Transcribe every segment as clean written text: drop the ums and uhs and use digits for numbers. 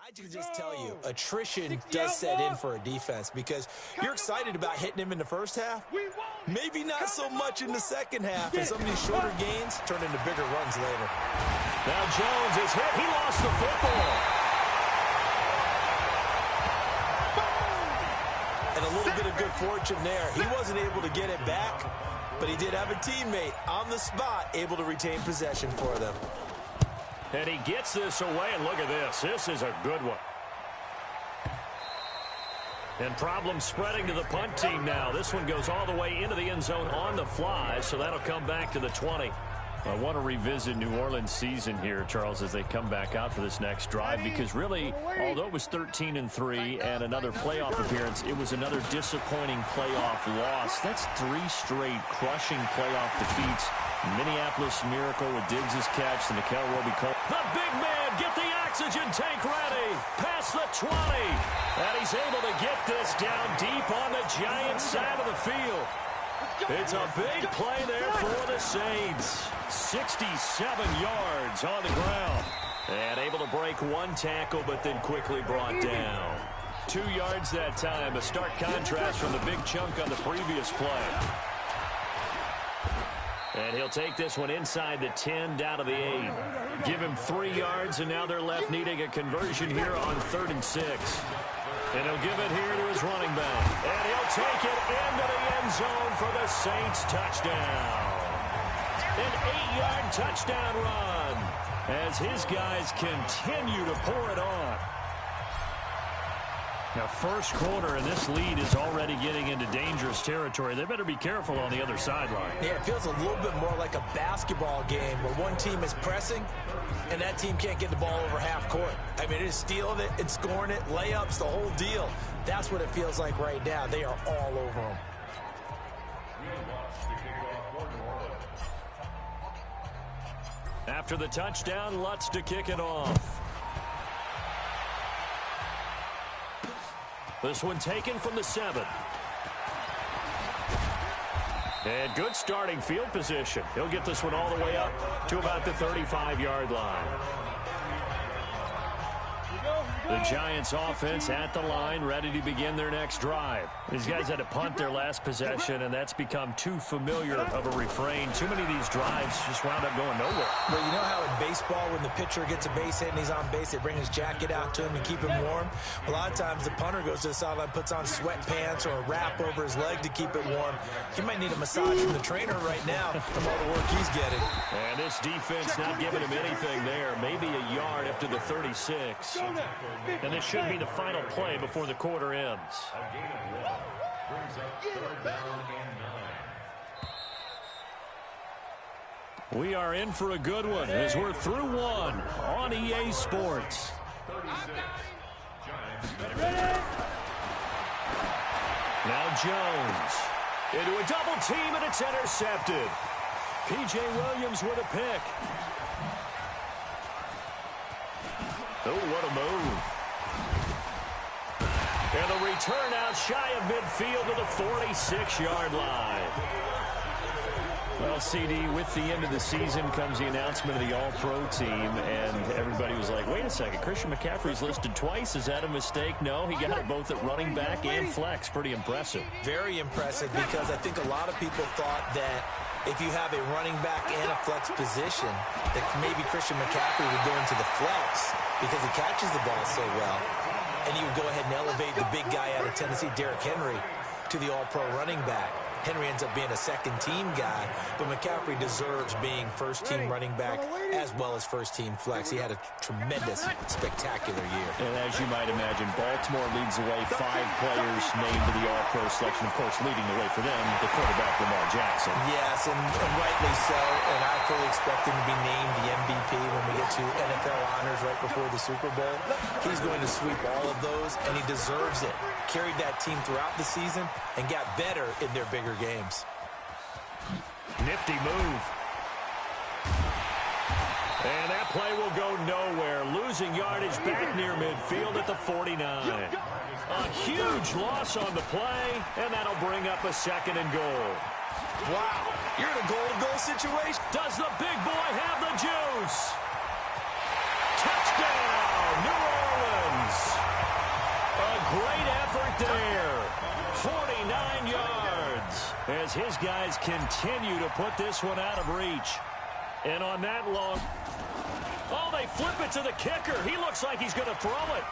I can just tell you, attrition does set in for a defense because you're excited about hitting him in the first half. Maybe not so much in the second half, and some of these shorter gains turn into bigger runs later. Now Jones is hit. He lost the football. And a little bit of good fortune there. He wasn't able to get it back, but he did have a teammate on the spot able to retain possession for them. And he gets this away, and look at this. This is a good one. And problems spreading to the punt team now. This one goes all the way into the end zone on the fly, so that'll come back to the 20. I want to revisit New Orleans' season here, Charles, as they come back out for this next drive, because really, although it was 13-3 and another playoff appearance, it was another disappointing playoff loss. That's 3 straight crushing playoff defeats. Minneapolis Miracle with Diggs' catch, and Nickel Roby-Cole. The big man, get the oxygen tank ready. Past the 20. And he's able to get this down deep on the Giants side of the field. It's a big play there for the Saints. 67 yards on the ground. And able to break one tackle, but then quickly brought down. 2 yards that time. A stark contrast from the big chunk on the previous play. And he'll take this one inside the 10, down to the 8. Give him 3 yards, and now they're left needing a conversion here on 3rd and 6. And he'll give it here to his running back. And he'll take it into the end zone for the Saints touchdown. An 8-yard touchdown run as his guys continue to pour it on. Now, first quarter, and this lead is already getting into dangerous territory. They better be careful on the other sideline. Yeah, it feels a little bit more like a basketball game where one team is pressing and that team can't get the ball over half court. I mean, it is stealing it, it's scoring it, layups, the whole deal. That's what it feels like right now. They are all over them. After the touchdown, Lutz to kick it off. This one taken from the 7. And good starting field position. He'll get this one all the way up to about the 35-yard line. The Giants offense at the line, ready to begin their next drive. These guys had to punt their last possession, and that's become too familiar of a refrain. Too many of these drives just wound up going nowhere. Well, you know how in baseball, when the pitcher gets a base hit and he's on base, they bring his jacket out to him to keep him warm? A lot of times the punter goes to the sideline, puts on sweatpants or a wrap over his leg to keep it warm. He might need a massage from the trainer right now from all the work he's getting. And this defense not giving him anything there. Maybe a yard up to the 36. And this should be the final play before the quarter ends. We are in for a good one as we're through one on EA Sports. Now Jones into a double team, and it's intercepted. P.J. Williams with a pick. Oh, what a move. And the return out shy of midfield to the 46-yard line. Well, CD, with the end of the season comes the announcement of the All-Pro team, and everybody was like, wait a second, Christian McCaffrey's listed twice. Is that a mistake? No, he got it both at running back and flex. Pretty impressive. Very impressive, because I think a lot of people thought that if you have a running back and a flex position, that maybe Christian McCaffrey would go into the flex because he catches the ball so well. And you would go ahead and elevate the big guy out of Tennessee, Derrick Henry, to the all-pro running back. Henry ends up being a second-team guy, but McCaffrey deserves being first-team running back as well as first-team flex. He had a tremendous, spectacular year. And as you might imagine, Baltimore leads the way. 5 players named to the All-Pro selection. Of course, leading the way for them, the quarterback, Lamar Jackson. Yes, and rightly so. And I fully expect him to be named the MVP when we get to NFL honors right before the Super Bowl. He's going to sweep all of those, and he deserves it. Carried that team throughout the season and got better in their bigger games. Nifty move. And that play will go nowhere. Losing yardage back near midfield at the 49. A huge loss on the play, and that'll bring up a 2nd and goal. Wow, you're in a goal-to-goal situation. Does the big boy have the juice? Touchdown, New Orleans. right there. 49 yards as his guys continue to put this one out of reach. And on that long, oh, they flip it to the kicker. He looks like he's going to throw it.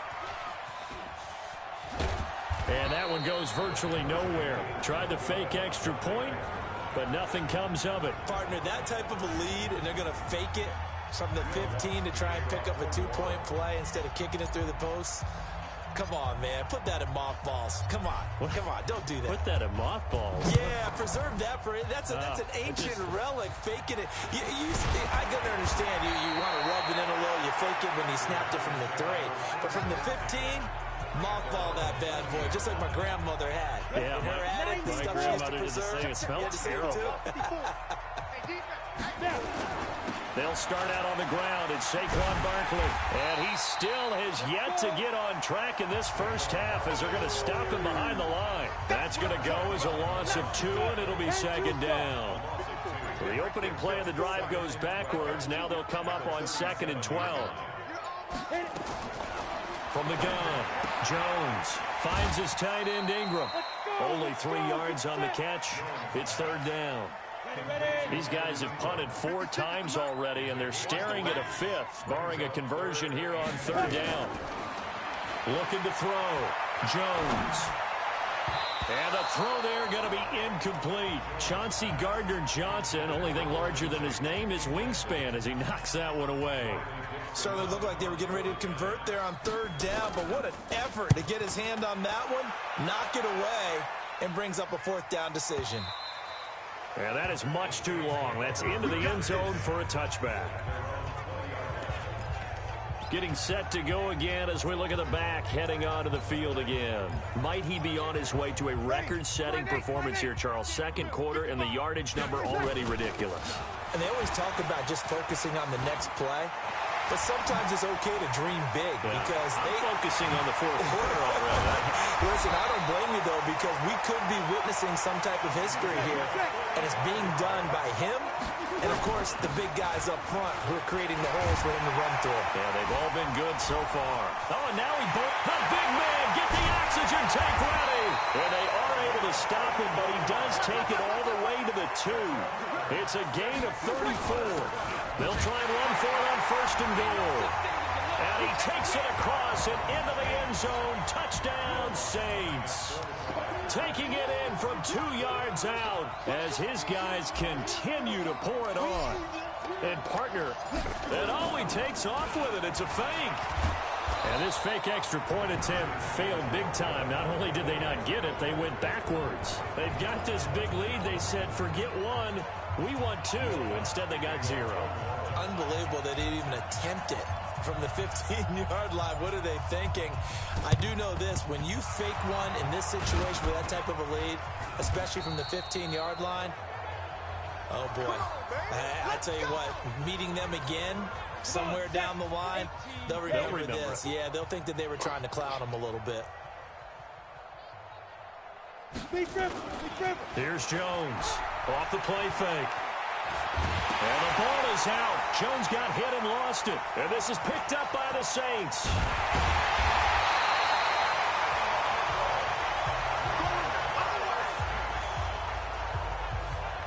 And that one goes virtually nowhere. Tried to fake extra point, but nothing comes of it. Partner, that type of a lead, and they're going to fake it from the 15 to try and pick up a two-point play instead of kicking it through the posts. Come on, man. Put that in mothballs. Come on. Come on. Don't do that. Put that in mothballs? Yeah, preserve that for it. That's an ancient relic, faking it. I can understand. You want to rub it in a little. You fake it when he snapped it from the 3. But from the 15, mothball that bad boy, just like my grandmother had. Yeah, her had it, the stuff she used to preserve. It smells terrible. They'll start out on the ground. It's Saquon Barkley. And he still has yet to get on track in this first half as they're going to stop him behind the line. That's going to go as a loss of 2, and it'll be second down. So the opening play of the drive goes backwards. Now they'll come up on 2nd and 12. From the gun, Jones finds his tight end Ingram. Only 3 yards on the catch. It's 3rd down. These guys have punted 4 times already, and they're staring at a 5th, barring a conversion here on 3rd down. Looking to throw. Jones. And a throw there going to be incomplete. Chauncey Gardner-Johnson, only thing larger than his name is wingspan as he knocks that one away. Certainly looked like they were getting ready to convert there on 3rd down, but what an effort to get his hand on that one, knock it away, and brings up a 4th down decision. Yeah, that is much too long. That's into the end zone for a touchback. Getting set to go again as we look at the back, heading onto the field again. Might he be on his way to a record-setting performance here, Charles? 2nd quarter, and the yardage number already ridiculous. And they always talk about just focusing on the next play. But sometimes it's okay to dream big because they're focusing on the 4th quarter already. Listen, I don't blame you, though, because we could be witnessing some type of history here, and it's being done by him and, of course, the big guys up front who are creating the holes for him to run through. Yeah, they've all been good so far. Oh, and now the big man, get the oxygen tank ready. And they are able to stop him, but he does take it all the way to the 2. It's a gain of 34. They'll try and run for it on 1st and goal. And he takes it across and into the end zone. Touchdown, Saints. Taking it in from 2 yards out as his guys continue to pour it on. And partner, and he takes off with it. It's a fake. And this fake extra point attempt failed big time. Not only did they not get it, they went backwards. They've got this big lead. They said, forget 1. We want 2. Instead, they got 0. Unbelievable that they didn't even attempt it from the 15-yard line. What are they thinking? I do know this. When you fake one in this situation with that type of a lead, especially from the 15-yard line, oh, boy. I tell you what, meeting them again somewhere down the line, they'll remember this. Yeah, they'll think that they were trying to clown them a little bit. Here's Jones off the play fake. And the ball is out. Jones got hit and lost it. And this is picked up by the Saints.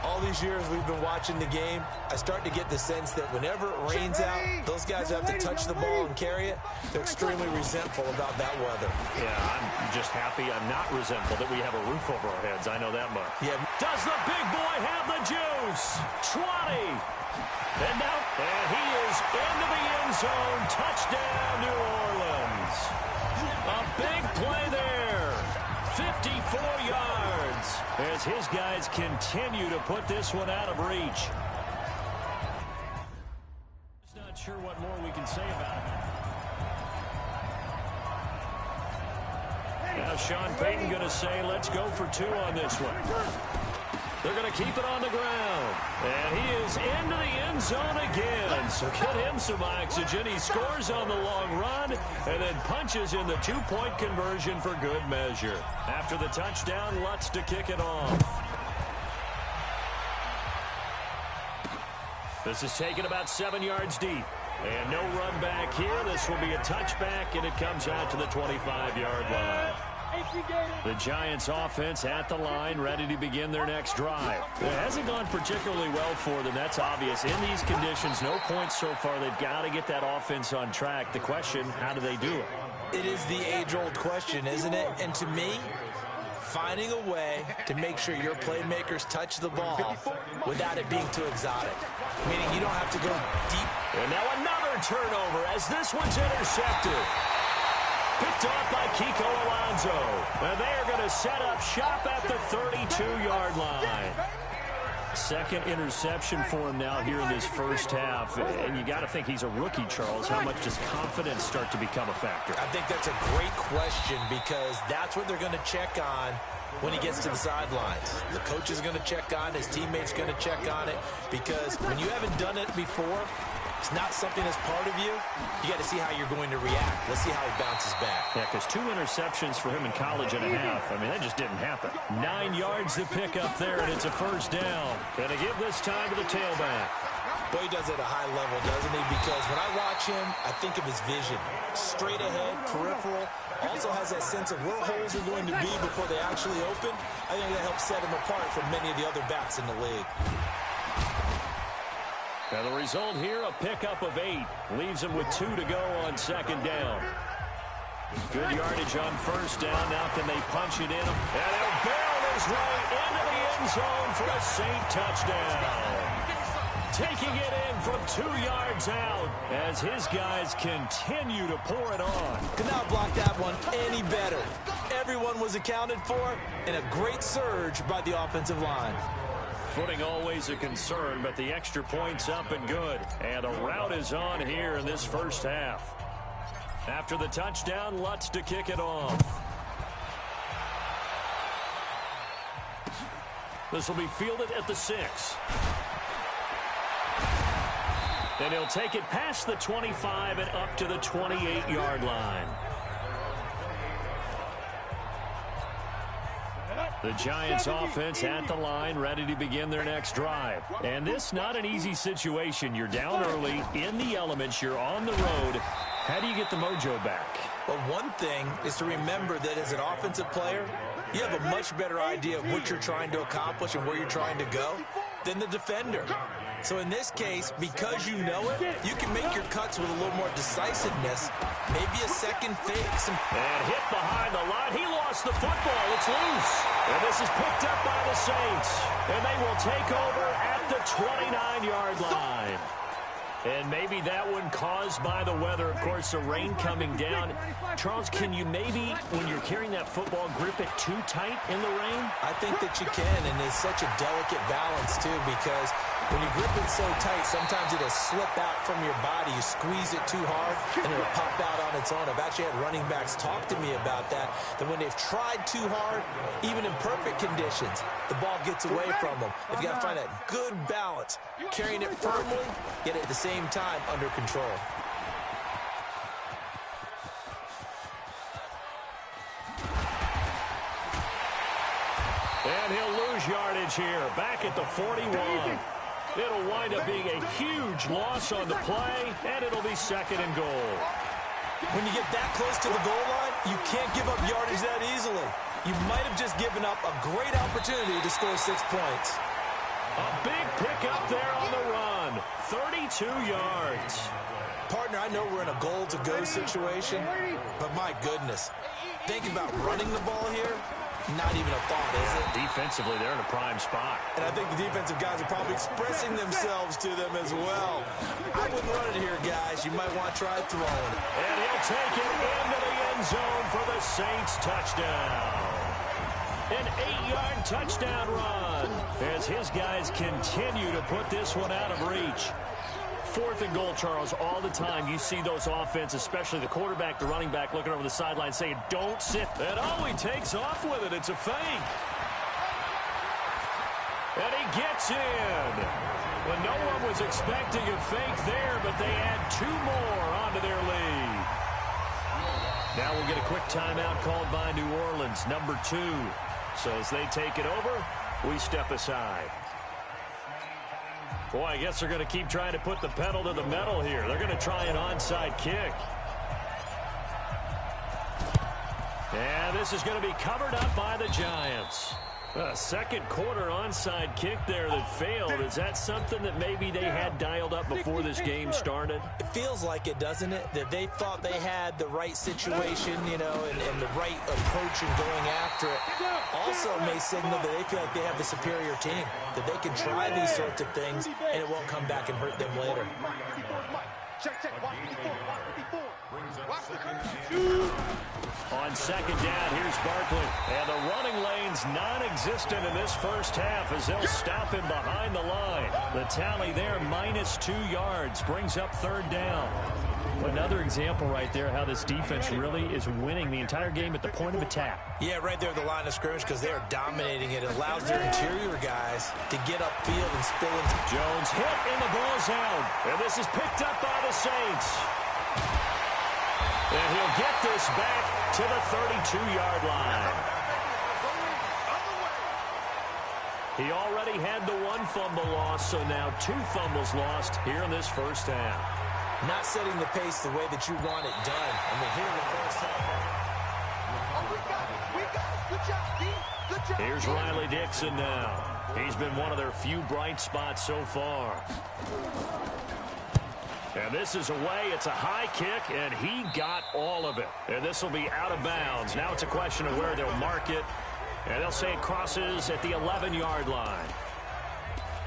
All these years we've been watching the game, I start to get the sense that whenever it rains out, those guys have to touch the ball and carry it. They're extremely resentful about that weather. Yeah, I'm just happy I'm not resentful that we have a roof over our heads. I know that much. Yeah. Does the big boy have the juice? 20. And now, and he is into the end zone. Touchdown, New Orleans. A big play there. 54 yards as his guys continue to put this one out of reach. Just not sure what more we can say about it. Now Sean Payton going to say, let's go for 2 on this one. They're going to keep it on the ground. And he is into the end zone again. So get him some oxygen. He scores on the long run and then punches in the 2-point conversion for good measure. After the touchdown, Lutz to kick it off. This is taken about 7 yards deep. And no run back here. This will be a touchback, and it comes out to the 25-yard line. The Giants offense at the line, ready to begin their next drive. It hasn't gone particularly well for them, that's obvious. In these conditions, no points so far. They've got to get that offense on track. The question, how do they do it? It is the age-old question, isn't it? And to me, finding a way to make sure your playmakers touch the ball without it being too exotic. Meaning you don't have to go deep. And now another turnover as this one's intercepted. Picked off by Kiko Alonso. And they are going to set up shop at the 32-yard line. Second interception for him now here in this first half. And you got to think he's a rookie, Charles. How much does confidence start to become a factor? I think that's a great question because that's what they're going to check on when he gets to the sidelines. The coach is going to check on it. His teammates going to check on it because when you haven't done it before, it's not something that's part of you. You got to see how you're going to react. Let's see how he bounces back. Yeah, because 2 interceptions for him in college and a half. I mean, that just didn't happen. 9 yards to pick up there, and it's a first down. Going to give this time to the tailback. Boy, he does it at a high level, doesn't he? Because when I watch him, I think of his vision. Straight ahead, peripheral. Also has that sense of where holes are going to be before they actually open. I think that helps set him apart from many of the other backs in the league. And the result here, a pickup of 8. Leaves him with 2 to go on second down. Good yardage on first down. Now can they punch it in? And he'll barrel his way into the end zone for a Saint touchdown. Taking it in from 2 yards out as his guys continue to pour it on. Could not block that one any better. Everyone was accounted for, and a great surge by the offensive line. Footing always a concern, but the extra point's up and good. And a rout is on here in this first half. After the touchdown, Lutz to kick it off. This will be fielded at the 6. And he'll take it past the 25 and up to the 28-yard line. The Giants offense at the line, ready to begin their next drive. And this not an easy situation. You're down early, in the elements, you're on the road. How do you get the mojo back? Well, one thing is to remember that as an offensive player, you have a much better idea of what you're trying to accomplish and where you're trying to go than the defender. So in this case, because you know it, you can make your cuts with a little more decisiveness. Maybe a second fake. And hit behind the line. He lost the football. It's loose. And this is picked up by the Saints. And they will take over at the 29-yard line. And maybe that one caused by the weather. Of course, the rain coming down. Charles, can you maybe, when you're carrying that football, grip it too tight in the rain? I think that you can, and it's such a delicate balance, too, because when you grip it so tight, sometimes it'll slip out from your body. You squeeze it too hard, and it'll pop out on its own. I've actually had running backs talk to me about that when they've tried too hard, even in perfect conditions, the ball gets away from them. If you got to find that good balance, carrying it firmly, yet at the same time under control. And he'll lose yardage here, back at the 41. It'll wind up being a huge loss on the play, and it'll be second and goal. When you get that close to the goal line, you can't give up yardage that easily. You might have just given up a great opportunity to score 6 points. A big pickup there on the run. 32 yards. Partner, I know we're in a goal-to-go situation, but my goodness, thinking about running the ball here, not even a thought, is it? Defensively, they're in a prime spot. And I think the defensive guys are probably expressing themselves to them as well. I wouldn't run it here, guys. You might want to try throwing it. And he'll take it into the end zone for the Saints touchdown. An 8-yard touchdown run as his guys continue to put this one out of reach. 4th and goal, Charles, all the time you see those offenses, especially the quarterback, the running back, looking over the sideline saying, don't sit. And he takes off with it. It's a fake. And he gets in. Well, no one was expecting a fake there, but they add 2 more onto their lead. Now we'll get a quick timeout called by New Orleans, number 2. So as they take it over, we step aside. Boy, I guess they're going to keep trying to put the pedal to the metal here. They're going to try an onside kick. And this is going to be covered up by the Giants. A second quarter onside kick there that failed. Is that something that maybe they had dialed up before this game started? It feels like it, doesn't it? That they thought they had the right situation, you know, and the right approach in going after it. Also may signal that they feel like they have the superior team, that they can try these sorts of things, and it won't come back and hurt them later. On second down, here's Barkley. And the running lane's non-existent in this first half as they'll stop him behind the line. The tally there, -2 yards, brings up third down. Another example right there how this defense really is winning the entire game at the point of attack. Yeah, right there at the line of scrimmage because they are dominating it. It allows their interior guys to get upfield and spill into. Jones hit and the ball's out. And this is picked up by the Saints. And he'll get this back to the 32-yard line. He already had the one fumble loss, so now 2 fumbles lost here in this first half. Not setting the pace the way that you want it done. I mean, here in the first half. Good job. Here's Riley Dixon now. He's been one of their few bright spots so far. And this is away. It's a high kick, and he got all of it. And this will be out of bounds. Now it's a question of where they'll mark it. And they'll say it crosses at the 11-yard line.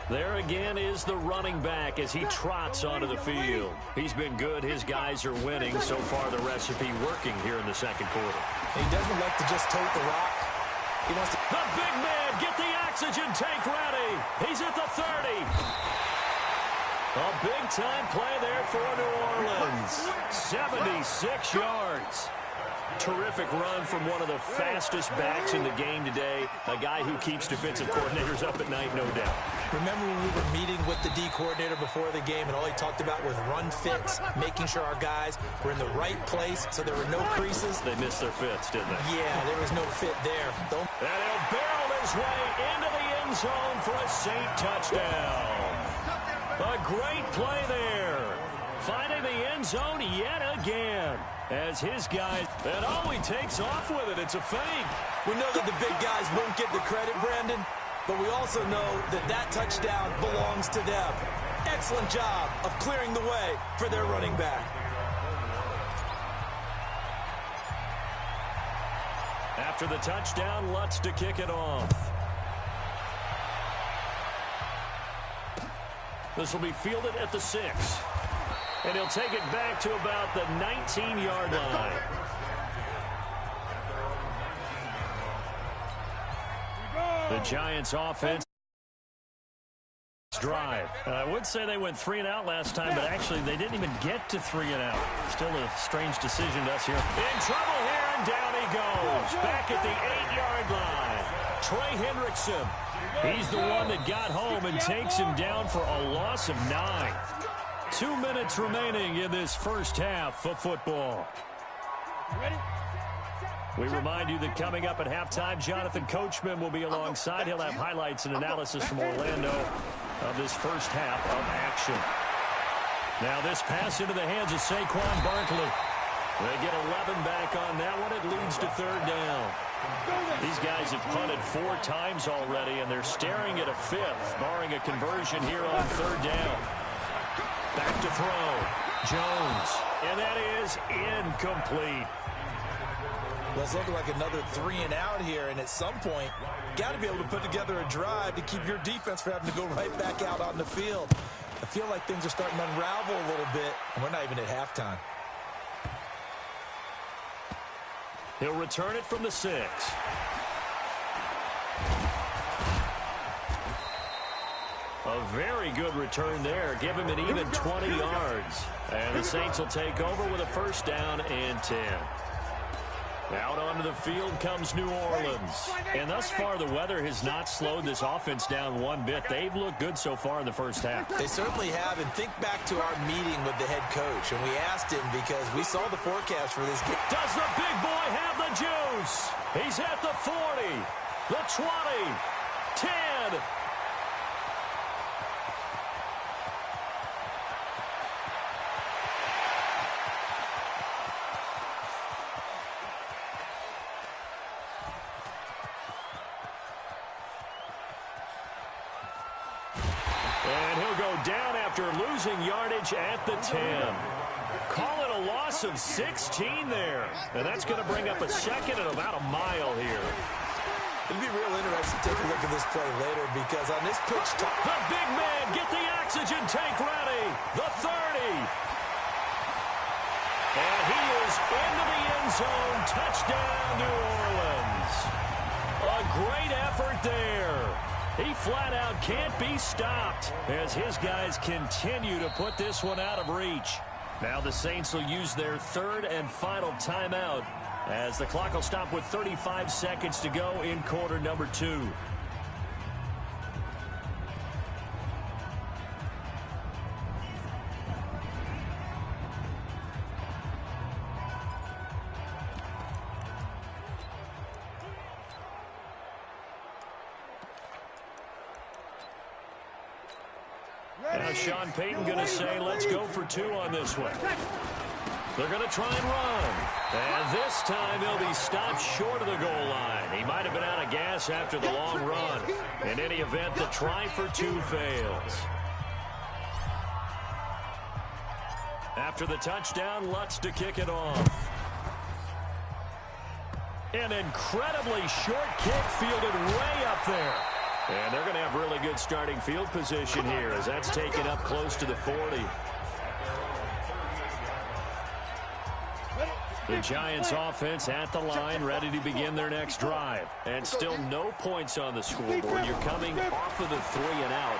There again is the running back as he trots onto the field. He's been good. His guys are winning. So far, the recipe working here in the second quarter. He doesn't like to just tote the rock. He wants to. The big man, get the oxygen tank ready. He's at the 30. A big-time play there for New Orleans. 76 yards. Terrific run from one of the fastest backs in the game today. A guy who keeps defensive coordinators up at night, no doubt. Remember when we were meeting with the D coordinator before the game and all he talked about was run fits, making sure our guys were in the right place so there were no creases? They missed their fits, didn't they? Yeah, there was no fit there. And he'll barrel his way into the end zone for a Saint touchdown. A great play there. Finding the end zone yet again. As his guys, and he takes off with it. It's a fake. We know that the big guys won't get the credit, Brandon, but we also know that that touchdown belongs to them. Excellent job of clearing the way for their running back. After the touchdown, Lutz to kick it off. This will be fielded at the 6. And he'll take it back to about the 19-yard line. The Giants offense drive. I would say they went 3 and out last time, but actually they didn't even get to 3 and out. Still a strange decision to us here. In trouble here, and down he goes. Back at the 8-yard line. Trey Hendrickson. He's the one that got home and takes him down for a loss of 9. 2 minutes remaining in this first half of football. We remind you that coming up at halftime, Jonathan Coachman will be alongside. He'll have highlights and analysis from Orlando of this first half of action. Now this pass into the hands of Saquon Barkley. They get 11 back on that one. It leads to third down. These guys have punted 4 times already, and they're staring at a 5th, barring a conversion here on third down. Back to throw. Jones. And that is incomplete. Well, it's looking like another 3 and out here, and at some point, got to be able to put together a drive to keep your defense from having to go right back out on the field. I feel like things are starting to unravel a little bit, and we're not even at halftime. He'll return it from the 6. A very good return there. Give him an even 20 yards. And the Saints will take over with a first down and 10. Out onto the field comes New Orleans. And thus far, the weather has not slowed this offense down one bit. They've looked good so far in the first half. They certainly have. And think back to our meeting with the head coach. And we asked him because we saw the forecast for this game. Does the big boy have the juice? He's at the 40, the 20, 10. losing yardage at the 10. Call it a loss of 16 there. And that's going to bring up a second at about a mile here. It'd be real interesting to take a look at this play later because on this pitch... The big man, get the oxygen tank ready. The 30. And he is into the end zone. Touchdown, New Orleans. A great effort there. He flat out can't be stopped as his guys continue to put this one out of reach. Now the Saints will use their third and final timeout as the clock will stop with 35 seconds to go in quarter number 2. Now Sean Payton going to say, let's go for 2 on this one. They're going to try and run. And this time he'll be stopped short of the goal line. He might have been out of gas after the long run. In any event, the try for 2 fails. After the touchdown, Lutz to kick it off. An incredibly short kick fielded way up there. And they're going to have really good starting field position here as that's taken up close to the 40. The Giants offense at the line, ready to begin their next drive. And still no points on the scoreboard. You're coming off of the 3 and out.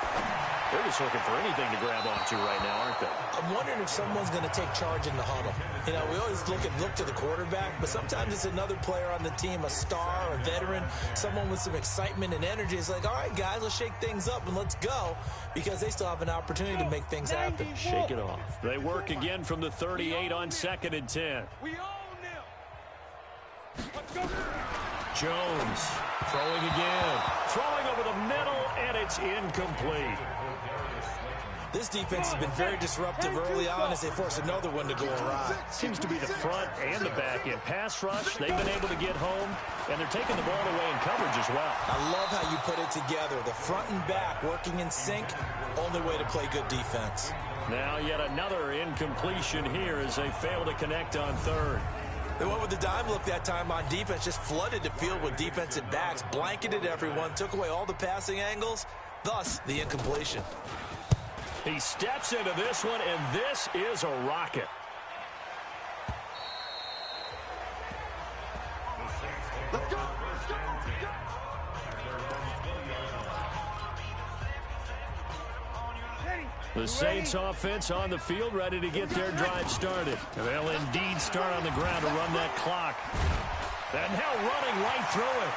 They're just looking for anything to grab onto right now, aren't they? I'm wondering if someone's going to take charge in the huddle. You know, we always look to the quarterback, but sometimes it's another player on the team, a star, a veteran, someone with some excitement and energy. It's like, all right, guys, let's shake things up and let's go, because they still have an opportunity to make things happen. Shake it off. They work again from the 38 on 2nd and 10. We own them. Let's go. Jones throwing again. Throwing over the middle, and it's incomplete. This defense has been very disruptive early on as they force another one to go awry. Seems to be the front and the back end. Pass rush, they've been able to get home, and they're taking the ball away in coverage as well. I love how you put it together. The front and back working in sync, only way to play good defense. Now yet another incompletion here as they fail to connect on 3rd. They went with the dime look that time on defense, just flooded the field with defensive backs, blanketed everyone, took away all the passing angles, thus the incompletion. He steps into this one, and this is a rocket. Let's go. The Saints offense on the field, ready to get their drive started. They'll indeed start on the ground to run that clock. And now running right through it.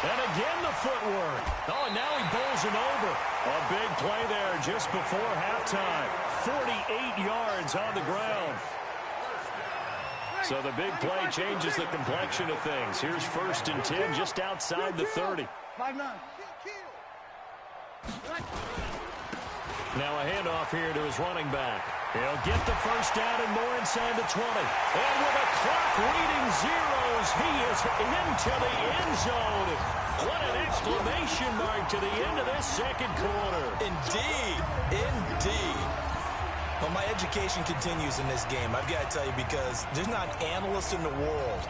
And again the footwork. Oh, and now he bowls it over. A big play there just before halftime. 48 yards on the ground. So the big play changes the complexion of things. Here's 1st and 10 just outside the 30. 5-9. Now a handoff here to his running back. He'll get the first down and more inside the 20. And with a clock reading zeros, he is into the end zone. What an exclamation mark to the end of this 2nd quarter. Indeed. Indeed. Well, my education continues in this game, I've got to tell you, because there's not an analyst in the world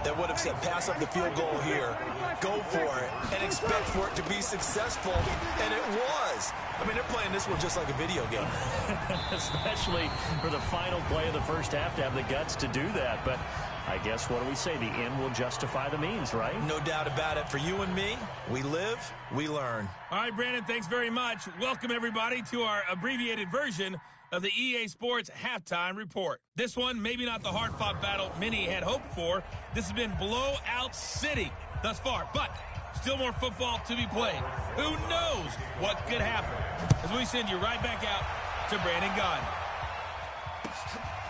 that would have said pass up the field goal here, go for it, and expect for it to be successful, and it was. I mean, they're playing this one just like a video game. Especially for the final play of the first half to have the guts to do that. But I guess, what do we say? The end will justify the means, right? No doubt about it. For you and me, we live, we learn. All right, Brandon, thanks very much. Welcome, everybody, to our abbreviated version of the EA Sports Halftime Report. This one, maybe not the hard-fought battle many had hoped for. This has been blowout city thus far, but still more football to be played. Who knows what could happen? As we send you right back out to Brandon Gaudin.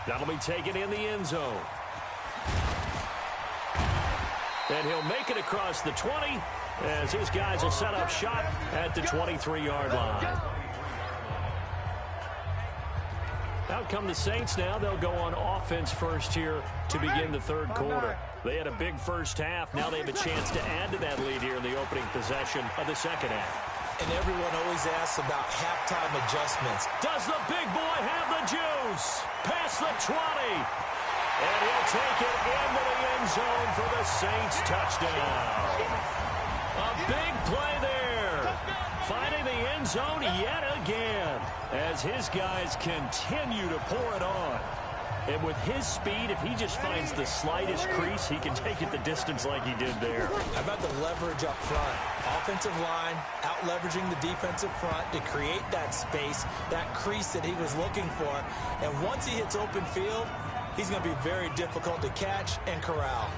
That'll be taken in the end zone. And he'll make it across the 20 as his guys will set up shop at the 23-yard line. Out come the Saints now. They'll go on offense first here to begin the 3rd quarter. They had a big first half. Now they have a chance to add to that lead here in the opening possession of the 2nd half. and everyone always asks about halftime adjustments. Does the big boy have the juice? Past the 20. And he'll take it into the end zone for the Saints touchdown. A big play there. Finding the end zone yet again as his guys continue to pour it on. And with his speed, if he just finds the slightest crease, he can take it the distance like he did there. How about the leverage up front? Offensive line out-leveraging the defensive front to create that space, that crease that he was looking for. And once he hits open field, he's going to be very difficult to catch and corral.